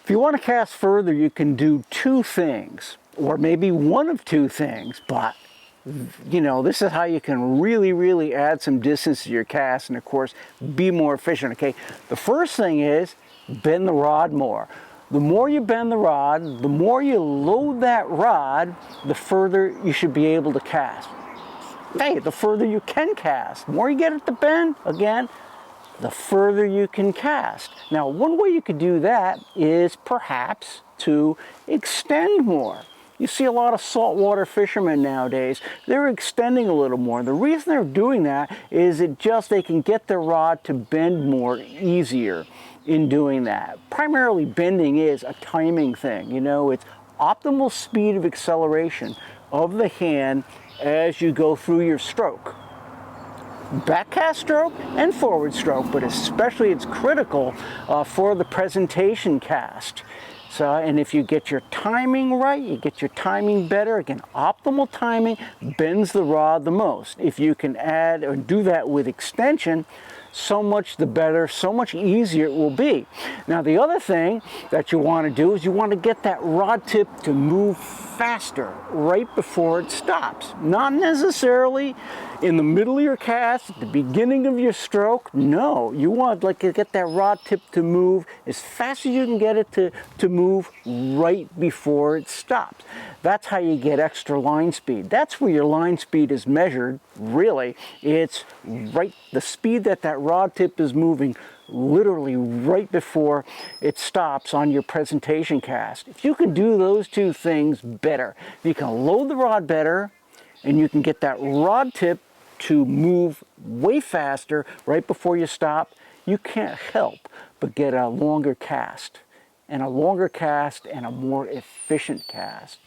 If you want to cast further, you can do two things, or maybe one of two things, but you know, this is how you can really add some distance to your cast and of course be more efficient. Okay, the first thing is bend the rod more. The more you bend the rod, the more you load that rod, the further you should be able to cast. Hey, the further you can cast. The more you get it to bend, again, the further you can cast. Now, one way you could do that is perhaps to extend more. You see a lot of saltwater fishermen nowadays, they're extending a little more. The reason they're doing that is they can get their rod to bend more easier in doing that. Primarily bending is a timing thing. You know, it's optimal speed of acceleration of the hand as you go through your stroke. Backcast stroke and forward stroke, but especially it's critical for the presentation cast. So, and if you get your timing right, you get your timing better. Again, optimal timing bends the rod the most. If you can add or do that with extension, so much the better, so much easier it will be. Now, the other thing that you want to do is you want to get that rod tip to move faster right before it stops. Not necessarily in the middle of your cast, at the beginning of your stroke. No, you want to get that rod tip to move as fast as you can get it to move right before it stops. That's how you get extra line speed. That's where your line speed is measured, really. It's right, the speed that rod tip is moving literally right before it stops on your presentation cast. If you can do those two things better, you can load the rod better and you can get that rod tip to move way faster right before you stop, you can't help but get a longer cast and a more efficient cast.